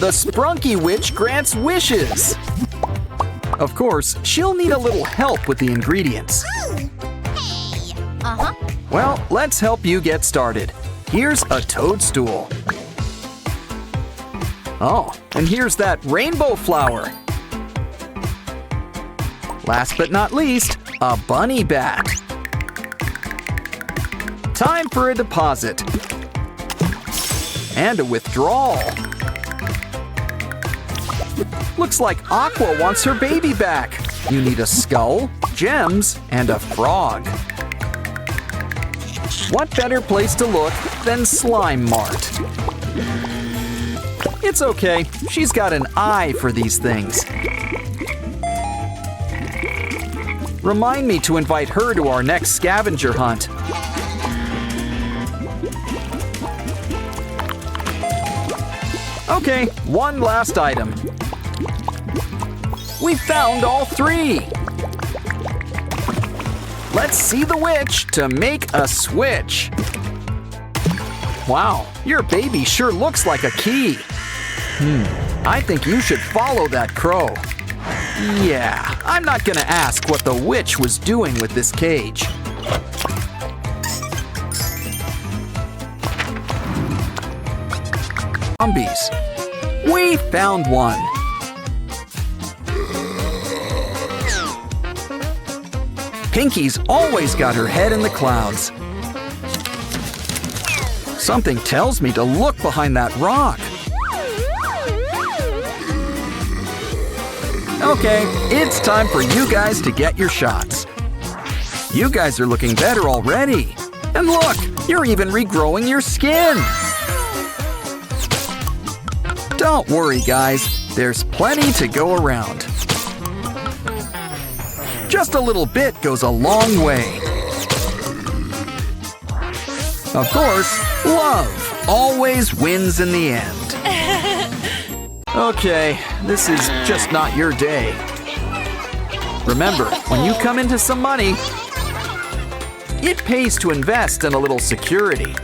The Sprunki Witch grants wishes! Of course, she'll need a little help with the ingredients. Well, let's help you get started. Here's a toadstool. Oh, and here's that rainbow flower. Last but not least, a bunny bat. Time for a deposit. And a withdrawal. Looks like Aqua wants her baby back. You need a skull, gems, and a frog. What better place to look than Slime Mart? It's okay, she's got an eye for these things. Remind me to invite her to our next scavenger hunt. Okay, one last item. We found all three! Let's see the witch to make a switch. Wow, your baby sure looks like a key. I think you should follow that crow. Yeah, I'm not gonna ask what the witch was doing with this cage. Zombies. We found one. Pinky's always got her head in the clouds. Something tells me to look behind that rock. Okay, it's time for you guys to get your shots. You guys are looking better already. And look, you're even regrowing your skin. Don't worry, guys. There's plenty to go around. Just a little bit goes a long way. Of course, love always wins in the end. Okay, this is just not your day. Remember, when you come into some money, it pays to invest in a little security.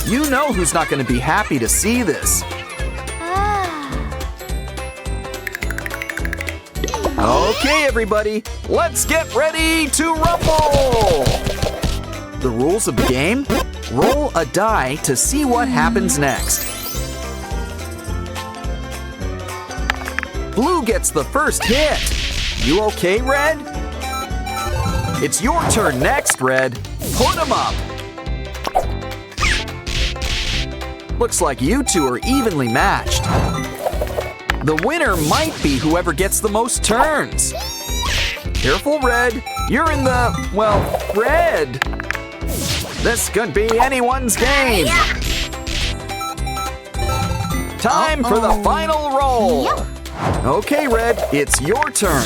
You know who's not going to be happy to see this. Okay, everybody, let's get ready to rumble! The rules of the game? Roll a die to see what happens next. Blue gets the first hit. You okay, Red? It's your turn next, Red. Put 'em up. Looks like you two are evenly matched. The winner might be whoever gets the most turns. Careful, Red. You're in the, well, red. This could be anyone's game. Time for the final roll. Okay, Red, it's your turn.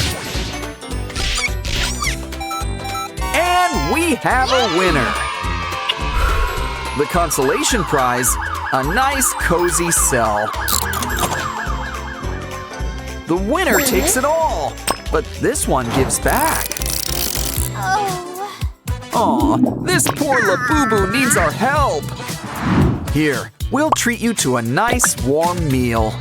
And we have a winner. The consolation prize, a nice cozy cell. The winner takes it all, but this one gives back. Aw, this poor Labubu needs our help. Here, we'll treat you to a nice warm meal.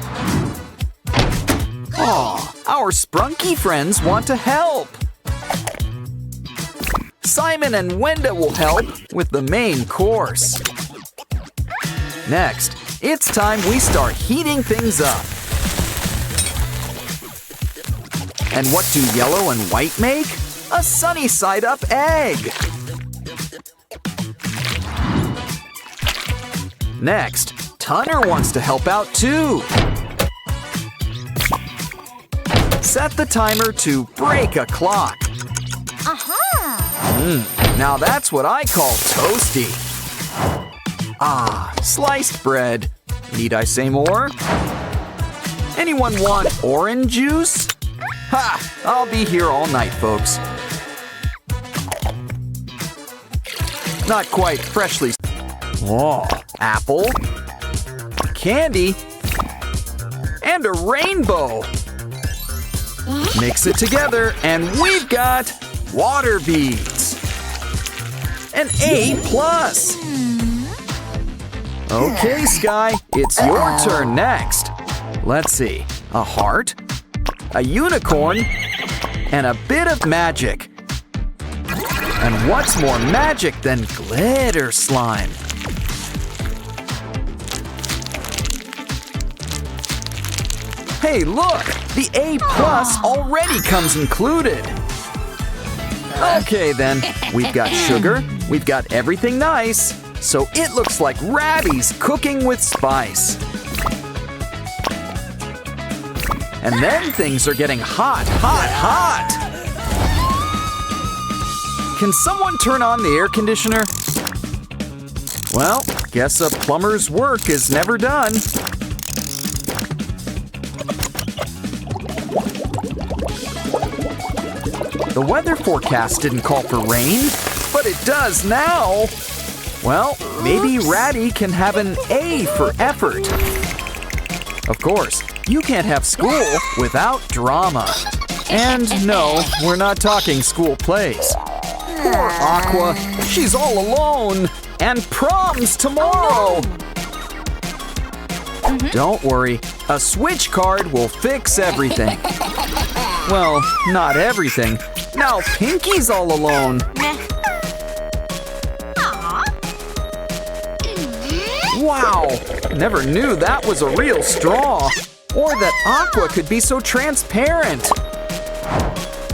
Aw, our Sprunki friends want to help. Simon and Wenda will help with the main course. Next, it's time we start heating things up. And what do yellow and white make? A sunny side up egg. Next, Tunner wants to help out too. Set the timer to break a clock. Now that's what I call toasty. Ah, sliced bread. Need I say more? Anyone want orange juice? Ha! I'll be here all night, folks. Not quite freshly. Oh, apple, candy, and a rainbow. Mix it together and we've got water beads. An A+. Okay, Sky, it's your turn next. Let's see, a heart, a unicorn, and a bit of magic. And what's more magic than glitter slime? Hey, look! The A+ already comes included. Okay then, we've got sugar, we've got everything nice, so it looks like Ratty's cooking with spice. And then things are getting hot, hot, hot! Can someone turn on the air conditioner? Well, guess a plumber's work is never done. The weather forecast didn't call for rain, but it does now. Well, maybe Ratty can have an A for effort. Of course, you can't have school without drama. And no, we're not talking school plays. Poor Aqua, she's all alone. And prom's tomorrow. Don't worry, a switch card will fix everything. Well, not everything. Now Pinky's all alone. Wow, never knew that was a real straw. Or that Aqua could be so transparent.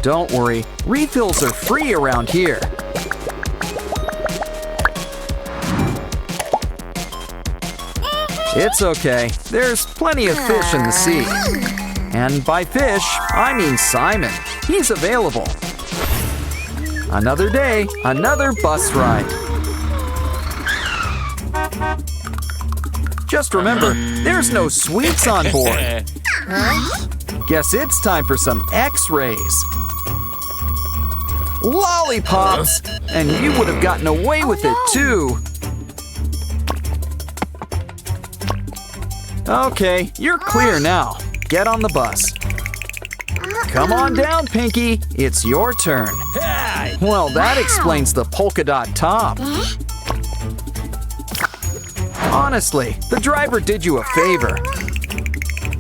Don't worry, refills are free around here. It's okay, there's plenty of fish in the sea. And by fish, I mean Simon. He's available. Another day, another bus ride. Just remember, there's no sweets on board. Guess it's time for some X-rays. Lollipops! And you would have gotten away with it too. Okay, you're clear now. Get on the bus. Come on down, Pinky. It's your turn. Well, that explains the polka dot top. Honestly, the driver did you a favor.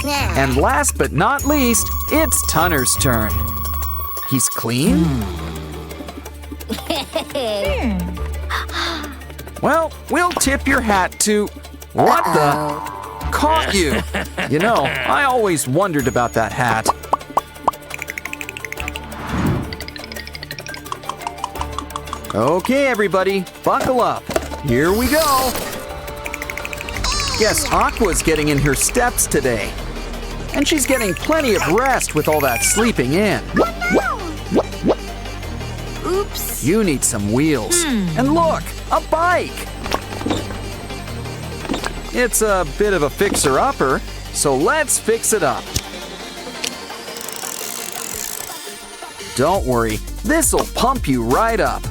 And last but not least, it's Tunner's turn. He's clean? Well, we'll tip your hat to… What the… Caught you! You know, I always wondered about that hat. Okay, everybody, buckle up. Here we go. Guess Aqua's getting in her steps today. And she's getting plenty of rest with all that sleeping in. Oops. You need some wheels. And look, a bike! It's a bit of a fixer-upper, so let's fix it up. Don't worry, this'll pump you right up.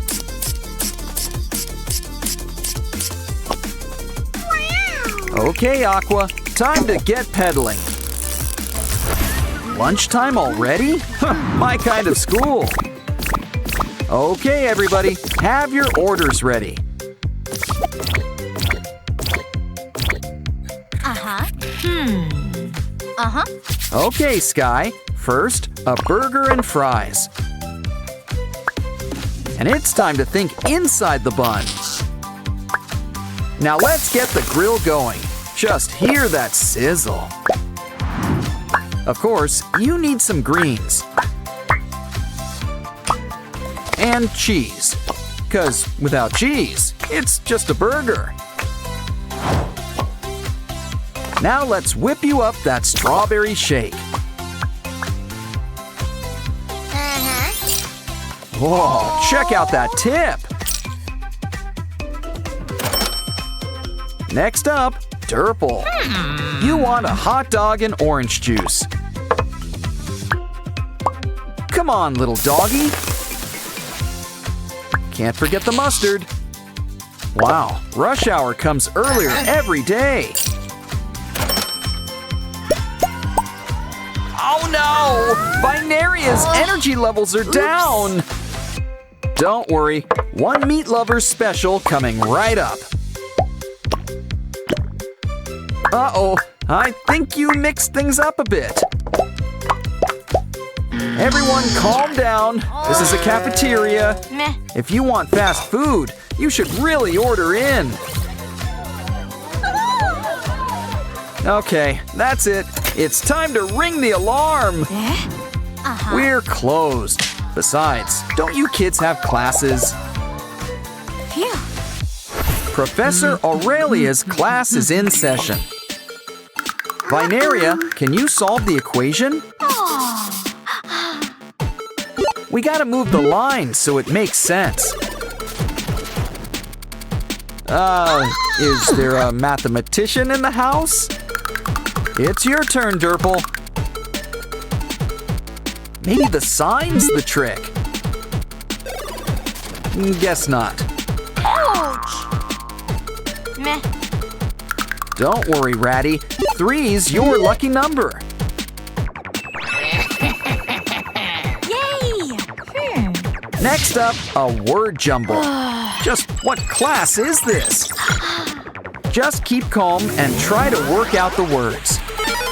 Okay, Aqua, time to get pedaling. Lunchtime already? My kind of school. Okay, everybody, have your orders ready. Okay, Sky. First, a burger and fries. And it's time to think inside the bun. Now let's get the grill going. Just hear that sizzle. Of course, you need some greens. And cheese. 'Cause without cheese, it's just a burger. Now let's whip you up that strawberry shake. Whoa, check out that tip. Next up, Durple. You want a hot dog and orange juice. Come on, little doggy. Can't forget the mustard. Wow, rush hour comes earlier every day. Oh no! Binaria's energy levels are down! Don't worry, one meat lover special coming right up. Uh-oh, I think you mixed things up a bit. Everyone calm down. This is a cafeteria. If you want fast food, you should really order in. Okay, that's it. It's time to ring the alarm. We're closed. Besides, don't you kids have classes? Professor Aurelia's class is in session. Vineria, can you solve the equation? We gotta move the line so it makes sense. Is there a mathematician in the house? It's your turn, Derple. Maybe the sign's the trick. Guess not. Ouch! Meh. Don't worry, Ratty. 3's your lucky number. Yay! Next up, a word jumble. Just what class is this? Just keep calm and try to work out the words.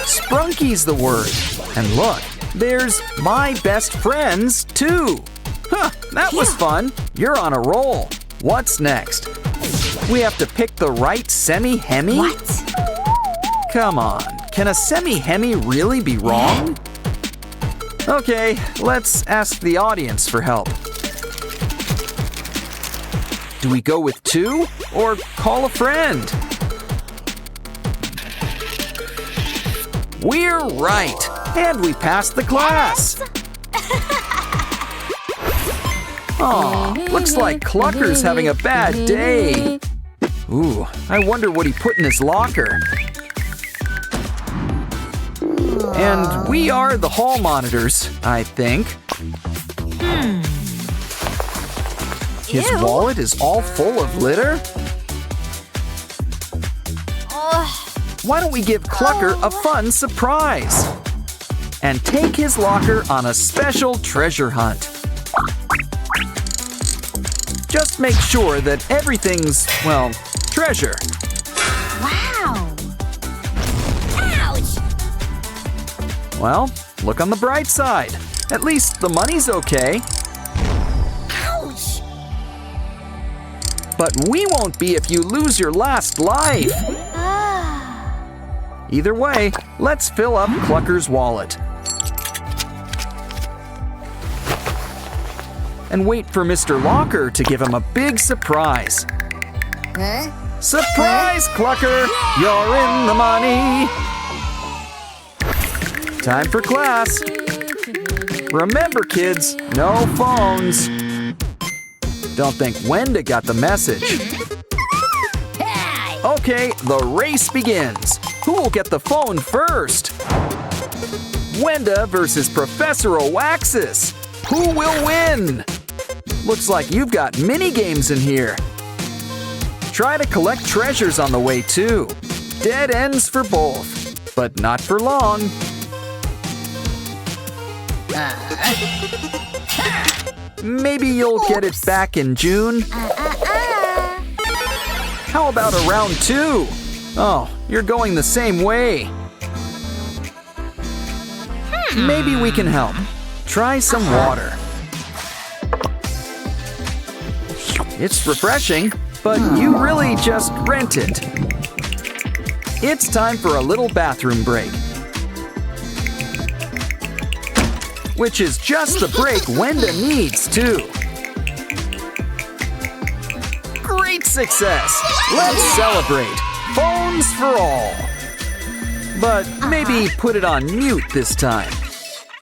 Sprunki's the word. And look, there's my best friends, too. Huh, that was fun. You're on a roll. What's next? We have to pick the right semi-hemi? What? Come on, can a semi-hemi really be wrong? Okay, let's ask the audience for help. Do we go with 2 or call a friend? We're right, and we passed the class. Aw, looks like Clucker's having a bad day. Ooh, I wonder what he put in his locker. And we are the hall monitors, I think. His wallet is all full of litter? Why don't we give Clucker a fun surprise? And take his locker on a special treasure hunt. Just make sure that everything's, well, treasure. Wow! Ouch! Well, look on the bright side. At least the money's okay. Ouch! But we won't be if you lose your last life. Either way, let's fill up Clucker's wallet. And wait for Mr. Locker to give him a big surprise. Surprise, Clucker! You're in the money! Time for class. Remember, kids, no phones. Don't think Wenda got the message. Okay, the race begins. Who will get the phone first? Wenda versus Professor Oaxis. Who will win? Looks like you've got mini games in here. Try to collect treasures on the way too. Dead ends for both, but not for long. Maybe you'll get it back in June. How about a round 2? Oh, you're going the same way. Maybe we can help. Try some water. It's refreshing, but you really just rented. It's time for a little bathroom break. Which is just the break Wenda needs, too. Great success! Let's celebrate! Phones for all! But maybe put it on mute this time.